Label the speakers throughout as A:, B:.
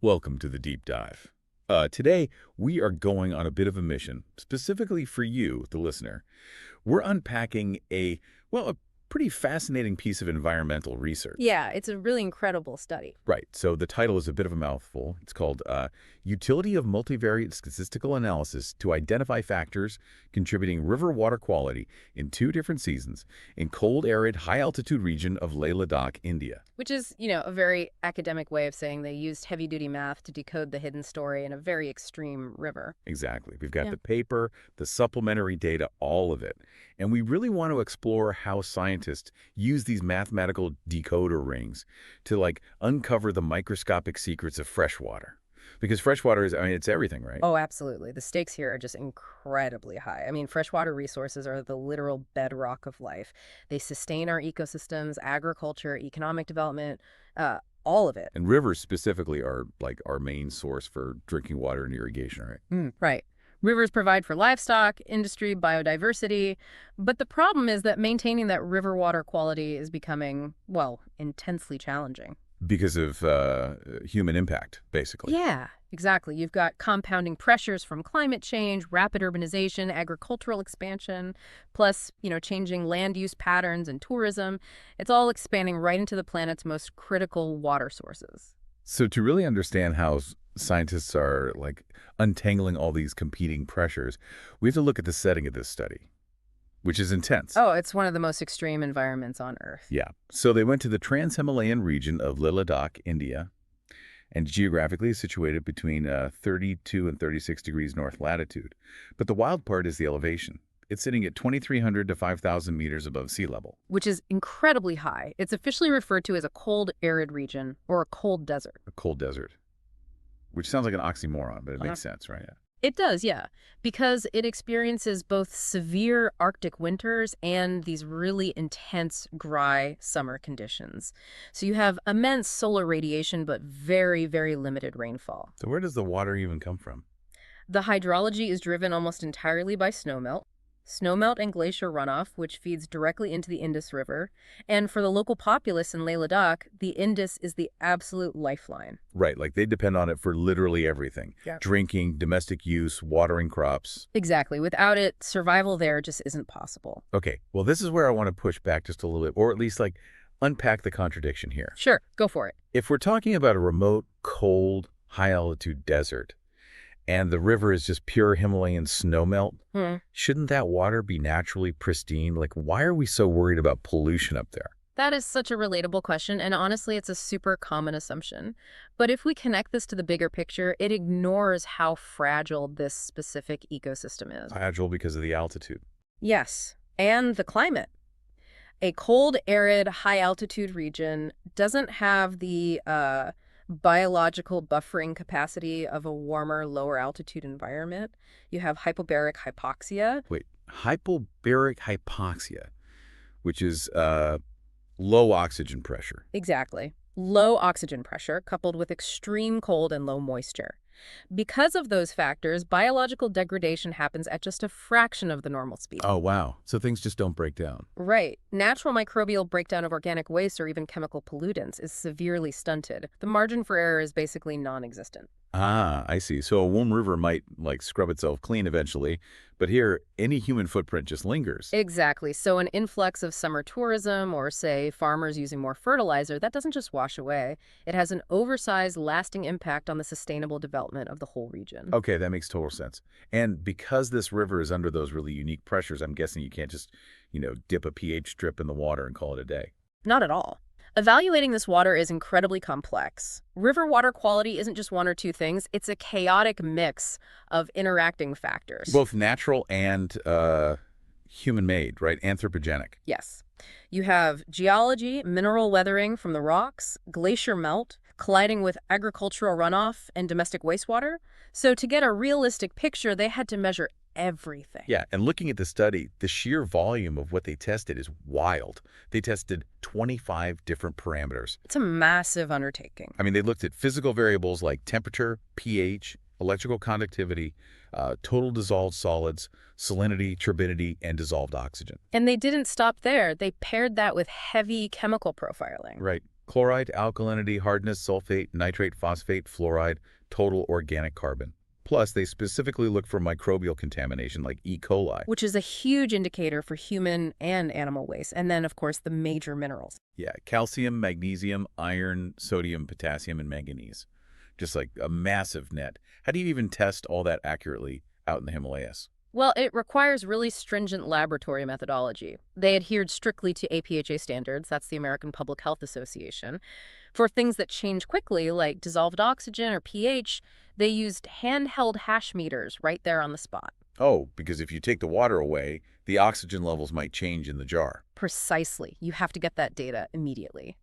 A: Welcome to the deep dive. Today, we are going on a bit of a mission, specifically for you, the listener. We're unpacking a pretty fascinating piece of environmental research.
B: Yeah, it's a really incredible study.
A: Right, so the title is a bit of a mouthful. It's called Utility of Multivariate Statistical Analysis to Identify Factors Contributing River Water Quality in Two Different Seasons in Cold, Arid, High-Altitude Region of Leh Ladakh, India.
B: Which is, a very academic way of saying they used heavy-duty math to decode the hidden story in a very extreme river.
A: Exactly. We've got the paper, the supplementary data, all of it. And we really want to explore how scientists use these mathematical decoder rings to, uncover the microscopic secrets of freshwater. Because freshwater is, it's everything, right?
B: Oh, absolutely. The stakes here are just incredibly high. Freshwater resources are the literal bedrock of life. They sustain our ecosystems, agriculture, economic development, all of it.
A: And rivers specifically are, our main source for drinking water and irrigation, right?
B: Right. Rivers provide for livestock, industry, biodiversity, but the problem is that maintaining that river water quality is becoming, intensely challenging.
A: Because of human impact, basically.
B: Yeah, exactly. You've got compounding pressures from climate change, rapid urbanization, agricultural expansion, plus, changing land use patterns and tourism. It's all expanding right into the planet's most critical water sources.
A: So to really understand how scientists are, untangling all these competing pressures, we have to look at the setting of this study, which is intense.
B: Oh, it's one of the most extreme environments on Earth.
A: Yeah. So they went to the Trans-Himalayan region of Leh Ladakh, India, and geographically situated between 32 and 36 degrees north latitude. But the wild part is the elevation. It's sitting at 2,300 to 5,000 meters above sea level.
B: Which is incredibly high. It's officially referred to as a cold, arid region, or a cold desert.
A: A cold desert, which sounds like an oxymoron, but it makes sense, right? Yeah.
B: It does, yeah, because it experiences both severe Arctic winters and these really intense, dry summer conditions. So you have immense solar radiation, but very, very limited rainfall.
A: So where does the water even come from?
B: The hydrology is driven almost entirely by snowmelt. Snowmelt and glacier runoff, which feeds directly into the Indus River. And for the local populace in Leh Ladakh, the Indus is the absolute lifeline.
A: Right, they depend on it for literally everything.
B: Yeah.
A: Drinking, domestic use, watering crops.
B: Exactly. Without it, survival there just isn't possible.
A: Okay, well, this is where I want to push back just a little bit, or at least, unpack the contradiction here.
B: Sure, go for it.
A: If we're talking about a remote, cold, high-altitude desert, and the river is just pure Himalayan snowmelt, shouldn't that water be naturally pristine? Why are we so worried about pollution up there?
B: That is such a relatable question, and honestly, it's a super common assumption. But if we connect this to the bigger picture, it ignores how fragile this specific ecosystem is.
A: Fragile because of the altitude.
B: Yes, and the climate. A cold, arid, high-altitude region doesn't have the biological buffering capacity of a warmer, lower altitude environment. You have hypobaric hypoxia.
A: Wait, hypobaric hypoxia, which is low oxygen pressure.
B: Exactly. Low oxygen pressure coupled with extreme cold and low moisture. Because of those factors, biological degradation happens at just a fraction of the normal speed.
A: Oh, wow. So things just don't break down.
B: Right. Natural microbial breakdown of organic waste or even chemical pollutants is severely stunted. The margin for error is basically non-existent.
A: Ah, I see. So a warm river might, scrub itself clean eventually, but here, any human footprint just lingers.
B: Exactly. So an influx of summer tourism or, say, farmers using more fertilizer, that doesn't just wash away. It has an oversized, lasting impact on the sustainable development of the whole region.
A: Okay, that makes total sense. And because this river is under those really unique pressures, I'm guessing you can't just, dip a pH strip in the water and call it a day.
B: Not at all. Evaluating this water is incredibly complex. River water quality isn't just one or two things. It's a chaotic mix of interacting factors.
A: Both natural and human-made, right? Anthropogenic.
B: Yes. You have geology, mineral weathering from the rocks, glacier melt, colliding with agricultural runoff and domestic wastewater. So to get a realistic picture, they had to measure everything.
A: Yeah, and looking at the study, the sheer volume of what they tested is wild. They tested 25 different parameters.
B: It's a massive undertaking.
A: They looked at physical variables like temperature, pH, electrical conductivity, total dissolved solids, salinity, turbidity, and dissolved oxygen.
B: And they didn't stop there. They paired that with heavy chemical profiling.
A: Right. Chloride, alkalinity, hardness, sulfate, nitrate, phosphate, fluoride, total organic carbon. Plus, they specifically look for microbial contamination like E. coli.
B: Which is a huge indicator for human and animal waste. And then, of course, the major minerals.
A: Yeah, calcium, magnesium, iron, sodium, potassium, and manganese. Just like a massive net. How do you even test all that accurately out in the Himalayas?
B: Well, it requires really stringent laboratory methodology. They adhered strictly to APHA standards, that's the American Public Health Association. For things that change quickly, like dissolved oxygen or pH, they used handheld hash meters right there on the spot.
A: Oh, because if you take the water away, the oxygen levels might change in the jar.
B: Precisely. You have to get that data immediately.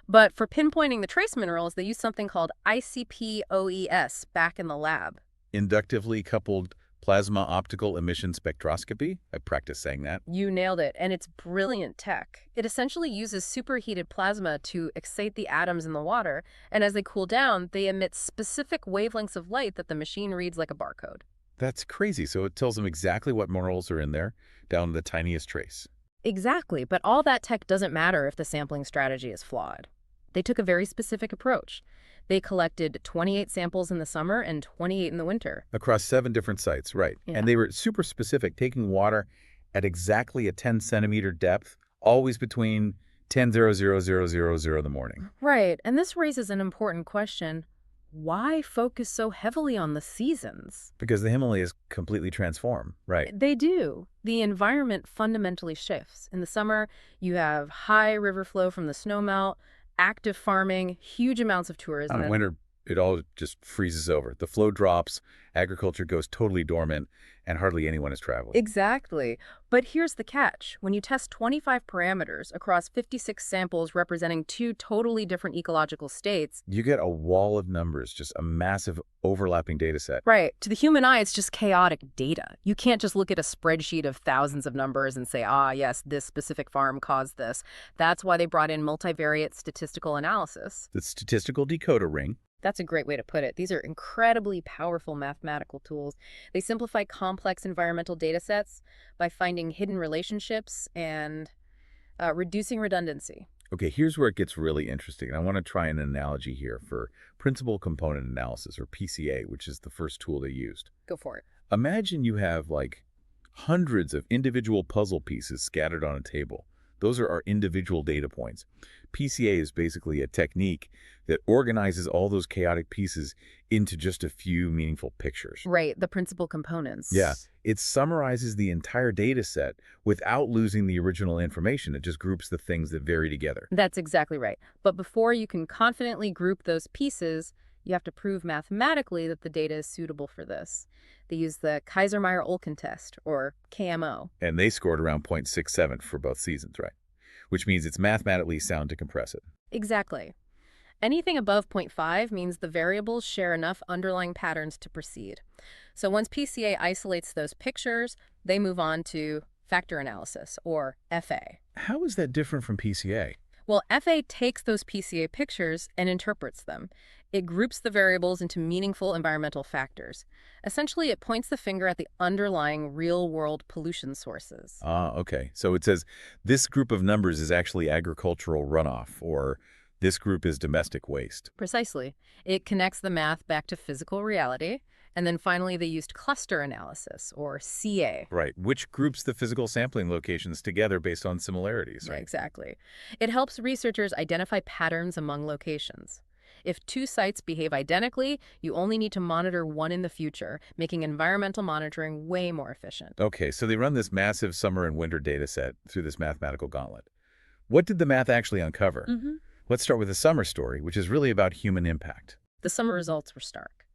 B: But for pinpointing the trace minerals, they used something called ICP-OES back in the lab.
A: Inductively coupled plasma optical emission spectroscopy? I practiced saying that.
B: You nailed it, and it's brilliant tech. It essentially uses superheated plasma to excite the atoms in the water, and as they cool down, they emit specific wavelengths of light that the machine reads like a barcode.
A: That's crazy. So it tells them exactly what minerals are in there, down to the tiniest trace.
B: Exactly, but all that tech doesn't matter if the sampling strategy is flawed. They took a very specific approach. They collected 28 samples in the summer and 28 in the winter.
A: Across 7 different sites, right.
B: Yeah.
A: And they were super specific, taking water at exactly a 10-centimeter depth, always between 10:00:00 in the morning.
B: Right, and this raises an important question. Why focus so heavily on the seasons?
A: Because the Himalayas completely transform, right.
B: They do. The environment fundamentally shifts. In the summer, you have high river flow from the snowmelt, active farming, huge amounts of tourism.
A: In winter, it all just freezes over. The flow drops, agriculture goes totally dormant, and hardly anyone is traveling.
B: Exactly. But here's the catch. When you test 25 parameters across 56 samples representing 2 totally different ecological states,
A: You get a wall of numbers, just a massive overlapping data set.
B: right, to the human eye, it's just chaotic data. You can't just look at a spreadsheet of thousands of numbers and say, ah, yes, this specific farm caused this. That's why they brought in multivariate statistical analysis.
A: The statistical decoder ring.
B: That's a great way to put it. These are incredibly powerful mathematical tools. They simplify complex environmental data sets by finding hidden relationships and reducing redundancy.
A: Okay, here's where it gets really interesting. And I want to try an analogy here for principal component analysis, or PCA, which is the first tool they used.
B: Go for it.
A: Imagine you have like hundreds of individual puzzle pieces scattered on a table. Those are our individual data points. PCA is basically a technique that organizes all those chaotic pieces into just a few meaningful pictures.
B: Right, the principal components.
A: Yeah, it summarizes the entire data set without losing the original information. It just groups the things that vary together.
B: That's exactly right. But before you can confidently group those pieces, you have to prove mathematically that the data is suitable for this. They use the Kaiser-Meyer-Olkin test, or KMO.
A: And they scored around 0.67 for both seasons, right? Which means it's mathematically sound to compress it.
B: Exactly. Anything above 0.5 means the variables share enough underlying patterns to proceed. So once PCA isolates those pictures, they move on to factor analysis, or FA.
A: How is that different from PCA?
B: Well, FA takes those PCA pictures and interprets them. It groups the variables into meaningful environmental factors. Essentially, it points the finger at the underlying real-world pollution sources.
A: Ah, okay. So it says this group of numbers is actually agricultural runoff, or this group is domestic waste.
B: Precisely. It connects the math back to physical reality. And then finally, they used cluster analysis, or CA.
A: Right, which groups the physical sampling locations together based on similarities, right?
B: Exactly. It helps researchers identify patterns among locations. If 2 sites behave identically, you only need to monitor one in the future, making environmental monitoring way more efficient.
A: Okay, so they run this massive summer and winter data set through this mathematical gauntlet. What did the math actually uncover? Let's start with the summer story, which is really about human impact.
B: The summer results were stark.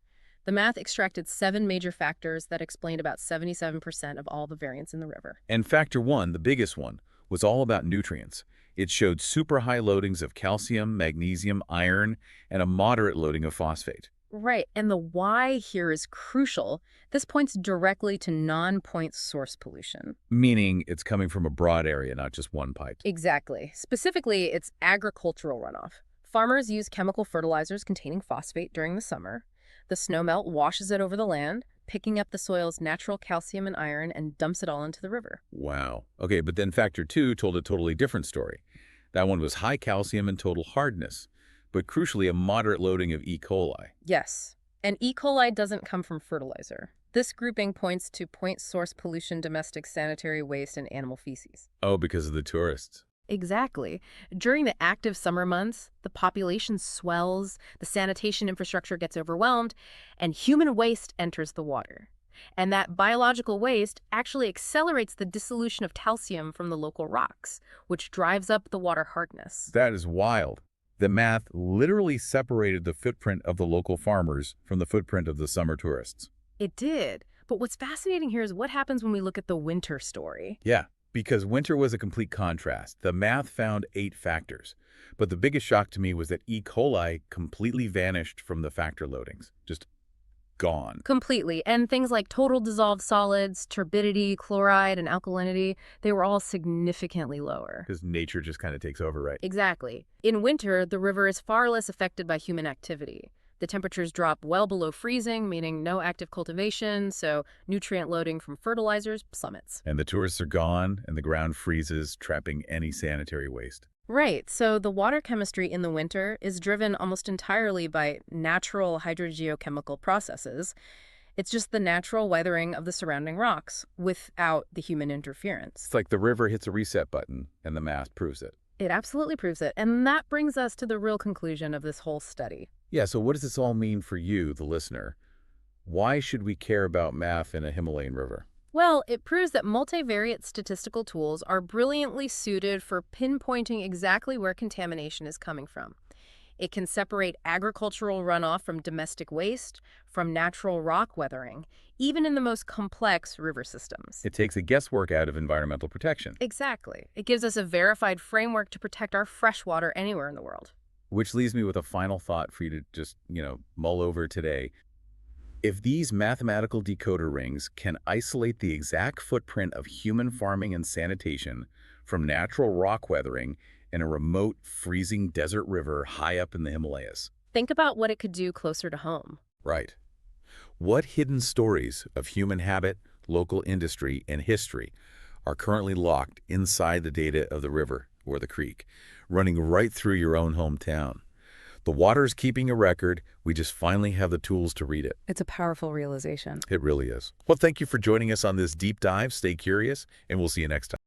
B: The math extracted 7 major factors that explained about 77% of all the variance in the river.
A: And factor 1, the biggest one, was all about nutrients. It showed super high loadings of calcium, magnesium, iron, and a moderate loading of phosphate.
B: Right, and the why here is crucial. This points directly to non-point source pollution.
A: Meaning it's coming from a broad area, not just one pipe.
B: Exactly. Specifically, it's agricultural runoff. Farmers use chemical fertilizers containing phosphate during the summer. The snowmelt washes it over the land, picking up the soil's natural calcium and iron and dumps it all into the river.
A: Wow. Okay, but then factor 2 told a totally different story. That one was high calcium and total hardness, but crucially a moderate loading of E. coli.
B: Yes. And E. coli doesn't come from fertilizer. This grouping points to point source pollution, domestic sanitary waste, and animal feces.
A: Oh, because of the tourists.
B: Exactly. During the active summer months, the population swells, the sanitation infrastructure gets overwhelmed, and human waste enters the water. And that biological waste actually accelerates the dissolution of calcium from the local rocks, which drives up the water hardness.
A: That is wild. The math literally separated the footprint of the local farmers from the footprint of the summer tourists.
B: It did. But what's fascinating here is what happens when we look at the winter story.
A: Yeah, because winter was a complete contrast. The math found 8 factors. But the biggest shock to me was that E. coli completely vanished from the factor loadings. Just gone.
B: Completely. And things like total dissolved solids, turbidity, chloride, and alkalinity, they were all significantly lower.
A: Because nature just kind of takes over, right?
B: Exactly. In winter, the river is far less affected by human activity. The temperatures drop well below freezing, meaning no active cultivation, so nutrient loading from fertilizers plummets.
A: And the tourists are gone, and the ground freezes, trapping any sanitary waste.
B: Right, so the water chemistry in the winter is driven almost entirely by natural hydrogeochemical processes. It's just the natural weathering of the surrounding rocks without the human interference.
A: It's like the river hits a reset button, and the math proves it.
B: It absolutely proves it, and that brings us to the real conclusion of this whole study.
A: Yeah, so what does this all mean for you, the listener? Why should we care about math in a Himalayan river?
B: Well, it proves that multivariate statistical tools are brilliantly suited for pinpointing exactly where contamination is coming from. It can separate agricultural runoff from domestic waste, from natural rock weathering, even in the most complex river systems.
A: It takes the guesswork out of environmental protection.
B: Exactly. It gives us a verified framework to protect our freshwater anywhere in the world.
A: Which leaves me with a final thought for you to just, mull over today. If these mathematical decoder rings can isolate the exact footprint of human farming and sanitation from natural rock weathering in a remote, freezing desert river high up in the Himalayas.
B: Think about what it could do closer to home.
A: Right. What hidden stories of human habit, local industry, and history are currently locked inside the data of the river or the creek, running right through your own hometown? The water's keeping a record. We just finally have the tools to read it.
B: It's a powerful realization.
A: It really is. Well, thank you for joining us on this deep dive. Stay curious, and we'll see you next time.